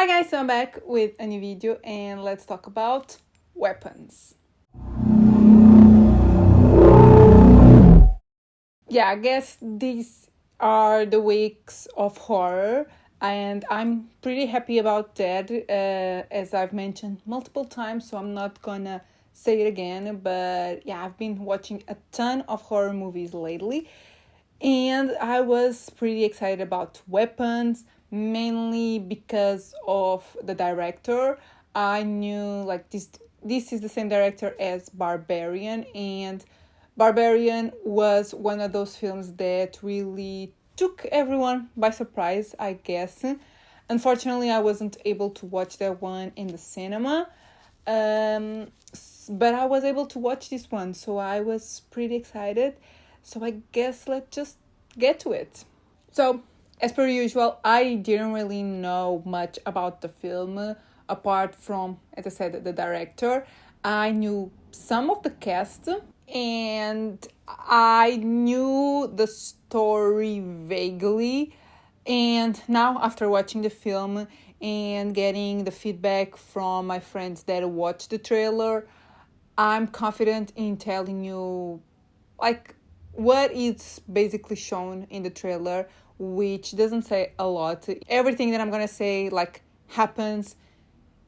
Hi guys, so I'm back with a new video and let's talk about weapons. Yeah, I guess these are the weeks of horror and I'm pretty happy about that, as I've mentioned multiple times, so I'm not gonna say it again, but yeah, I've been watching a ton of horror movies lately and I was pretty excited about weapons, mainly because of the director. I knew like this is the same director as Barbarian, and Barbarian was one of those films that really took everyone by surprise, I guess. Unfortunately, I wasn't able to watch that one in the cinema. But I was able to watch this one, so I was pretty excited. So I guess let's just get to it. So, as per usual, I didn't really know much about the film apart from, as I said, the director. I knew some of the cast and I knew the story vaguely. And now, after watching the film and getting the feedback from my friends that watched the trailer, I'm confident in telling you like what is basically shown in the trailer, which doesn't say a lot. Everything that I'm gonna say like happens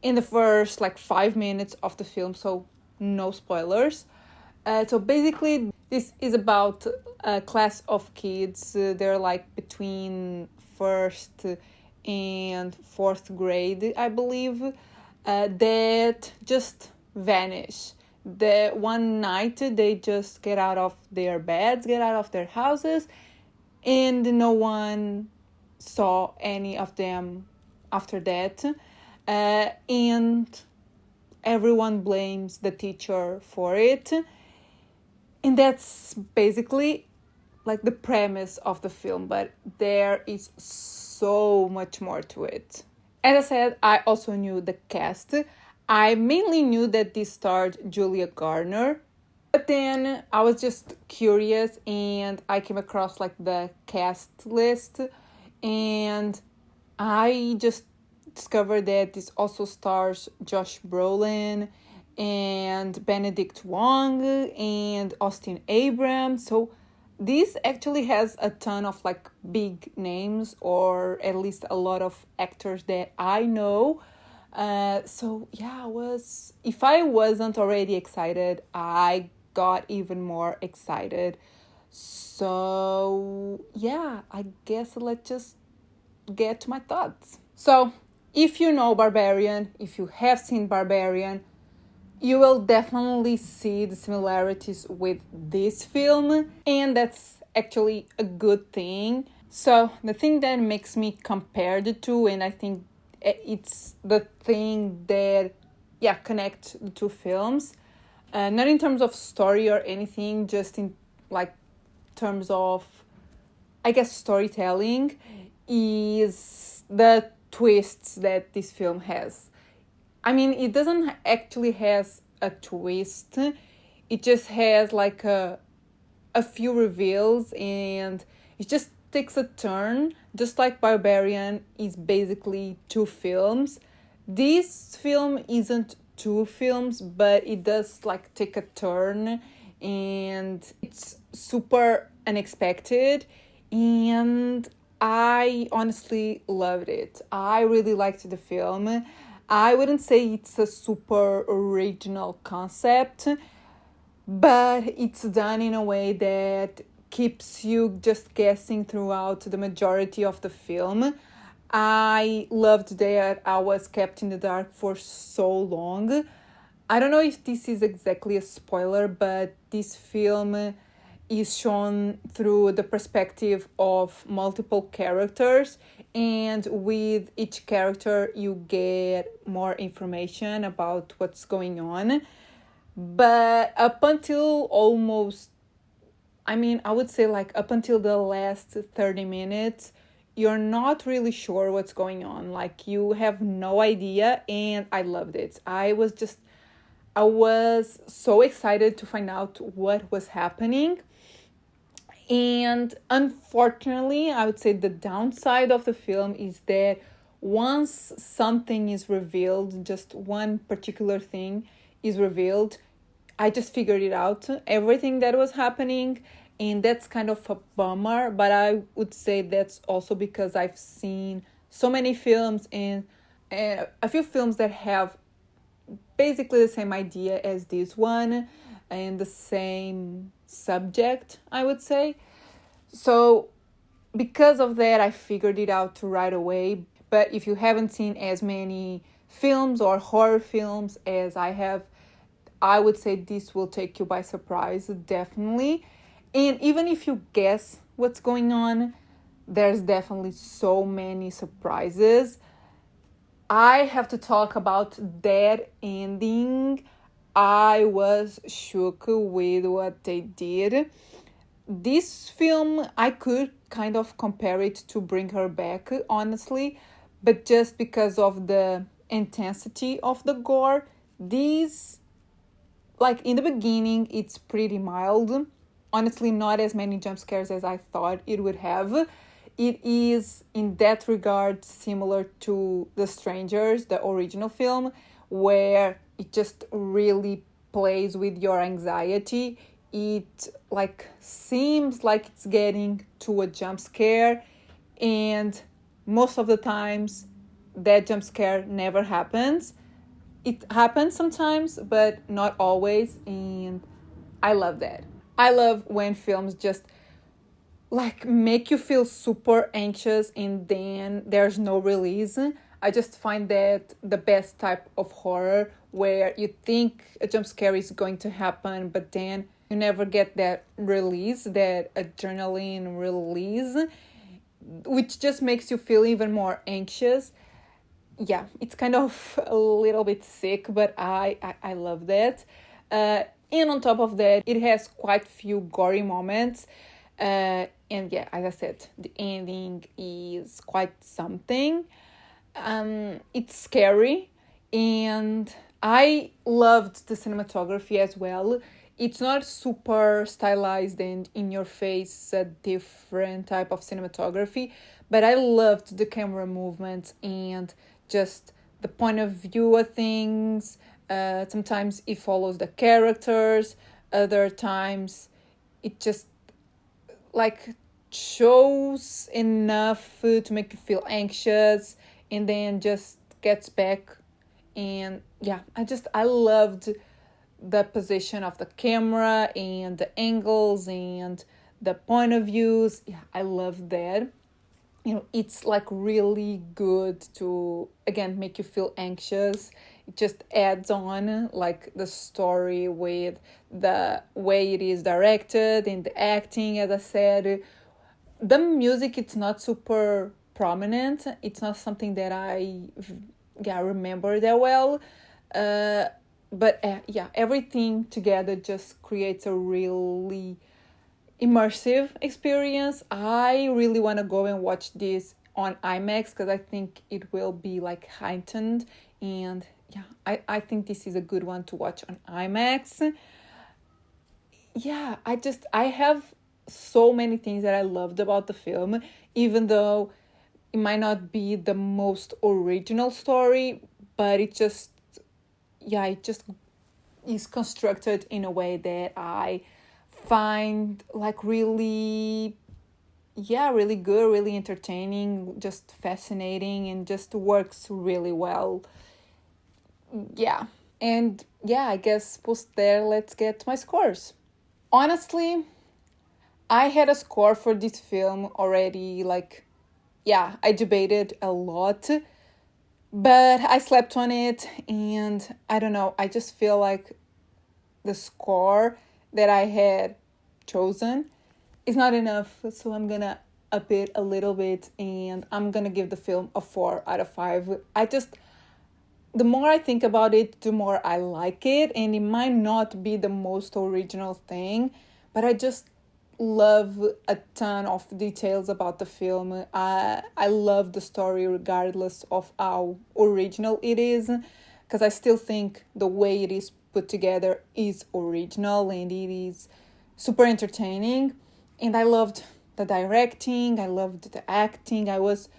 in the first like 5 minutes of the film, so no spoilers. So basically, this is about a class of kids. They're like between first and fourth grade, I believe, that just vanish. The one night they just get out of their beds, get out of their houses, and no one saw any of them after that. And everyone blames the teacher for it. And that's basically like the premise of the film, but there is so much more to it. As I said, I also knew the cast. I mainly knew that this starred Julia Garner, but then I was just curious and I came across like the cast list and I just discovered that this also stars Josh Brolin and Benedict Wong and Austin Abrams. So this actually has a ton of like big names, or at least a lot of actors that I know. So yeah, if I wasn't already excited, I got even more excited. So yeah, I guess let's just get to my thoughts. So if you know Barbarian, if you have seen Barbarian, you will definitely see the similarities with this film, and that's actually a good thing. So the thing that makes me compare the two, and I think it's the thing that connect the two films, not in terms of story or anything, just in like terms of, I guess, storytelling, is the twists that this film has. I mean, it doesn't actually has a twist. It just has like a few reveals, and it just takes a turn. Just like Barbarian is basically two films. This film isn't two films, but it does like take a turn, and it's super unexpected. And I honestly loved it. I really liked the film. I wouldn't say it's a super original concept, but it's done in a way that keeps you just guessing throughout the majority of the film. I loved that I was kept in the dark for so long. I don't know if this is exactly a spoiler, but this film is shown through the perspective of multiple characters, and with each character you get more information about what's going on. But up until almost, I would say like up until the last 30 minutes, you're not really sure what's going on. Like you have no idea, and I loved it. I was so excited to find out what was happening. And unfortunately, I would say the downside of the film is that once something is revealed, just one particular thing is revealed, I just figured it out, everything that was happening. And that's kind of a bummer, but I would say that's also because I've seen so many films and a few films that have basically the same idea as this one and the same subject, I would say. So because of that, I figured it out right away. But if you haven't seen as many films or horror films as I have, I would say this will take you by surprise, definitely. And even if you guess what's going on, there's definitely so many surprises. I have to talk about that ending. I was shook with what they did. This film, I could kind of compare it to Bring Her Back, honestly, but just because of the intensity of the gore, these, like in the beginning, it's pretty mild. Honestly, not as many jump scares as I thought it would have. It is, in that regard, similar to The Strangers, the original film, where it just really plays with your anxiety. It like seems like it's getting to a jump scare, and most of the times that jump scare never happens. It happens sometimes, but not always, and I love that. I love when films just like make you feel super anxious and then there's no release. I just find that the best type of horror, where you think a jump scare is going to happen, but then you never get that release, that adrenaline release, which just makes you feel even more anxious. Yeah, it's kind of a little bit sick, but I love that. And on top of that, it has quite few gory moments. And yeah, as I said, the ending is quite something. It's scary, and I loved the cinematography as well. It's not super stylized and in your face, a different type of cinematography, but I loved the camera movements and just the point of view of things. Sometimes it follows the characters, other times it just like shows enough to make you feel anxious and then just gets back. And yeah, I loved the position of the camera and the angles and the point of views. Yeah, I love that. It's like really good to again make you feel anxious. It just adds on like the story with the way it is directed and the acting. As I said, the music, it's not super prominent. It's not something that I remember that well. But yeah, everything together just creates a really immersive experience. I really want to go and watch this on IMAX because I think it will be like heightened. And yeah, I think this is a good one to watch on IMAX. Yeah, I have so many things that I loved about the film, even though it might not be the most original story, but it just is constructed in a way that I find like really good, really entertaining, just fascinating, and just works really well. Yeah. And yeah, I guess post there, let's get my scores. Honestly, I had a score for this film already, like, yeah, I debated a lot, but I slept on it, and I don't know, I just feel like the score that I had chosen is not enough, so I'm gonna up it a little bit, and I'm gonna give the film a 4 out of 5. The more I think about it, the more I like it, and it might not be the most original thing, but I just love a ton of details about the film. I love the story regardless of how original it is, because I still think the way it is put together is original and it is super entertaining. And I loved the directing, I loved the acting. I was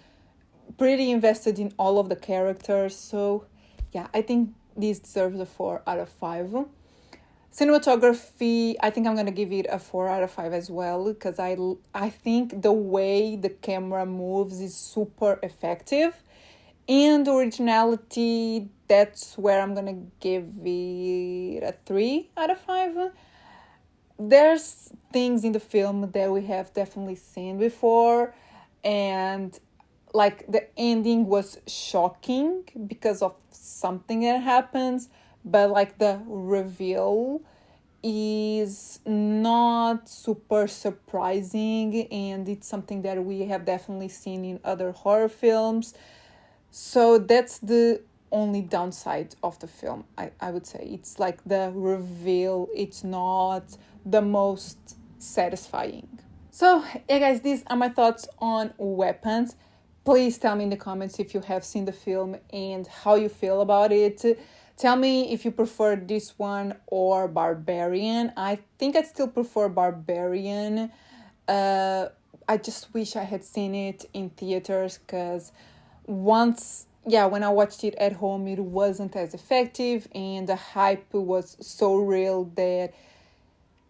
pretty invested in all of the characters. So yeah, I think this deserves a 4 out of 5. Cinematography, I think I'm gonna give it a 4 out of 5 as well, because I think the way the camera moves is super effective. And originality, that's where I'm gonna give it a 3 out of 5. There's things in the film that we have definitely seen before, and like the ending was shocking because of something that happens, but like the reveal is not super surprising, and it's something that we have definitely seen in other horror films. So that's the only downside of the film, I would say. It's like the reveal, it's not the most satisfying. So yeah guys, these are my thoughts on Weapons. Please tell me in the comments if you have seen the film and how you feel about it. Tell me if you prefer this one or Barbarian. I think I still prefer Barbarian. I just wish I had seen it in theaters, because when I watched it at home, it wasn't as effective, and the hype was so real that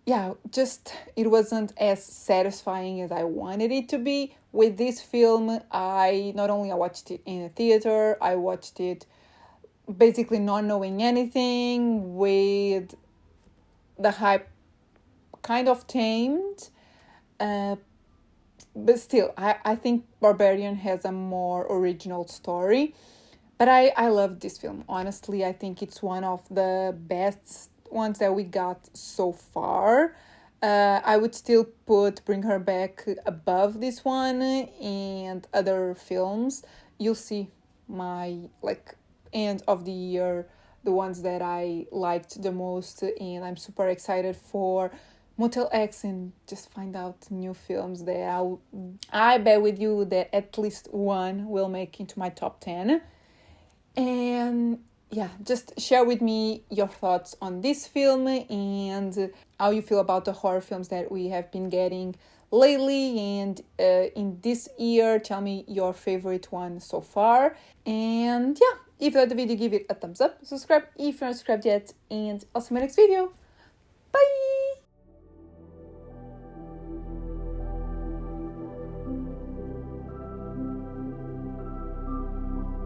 it wasn't as satisfying as I wanted it to be. With this film, I watched it in a theater, I watched it basically not knowing anything, with the hype kind of tamed. But still, I think Barbarian has a more original story. But I love this film. Honestly, I think it's one of the best ones that we got so far. I would still put Bring Her Back above this one and other films. You'll see my end of the year, the ones that I liked the most, and I'm super excited for Motel X and just find out new films that I bet with you that at least one will make into my top 10. And yeah, just share with me your thoughts on this film and how you feel about the horror films that we have been getting lately and in this year. Tell me your favorite one so far. And yeah, if you liked the video, give it a thumbs up, subscribe if you're not subscribed yet, and I'll see you in my next video. Bye!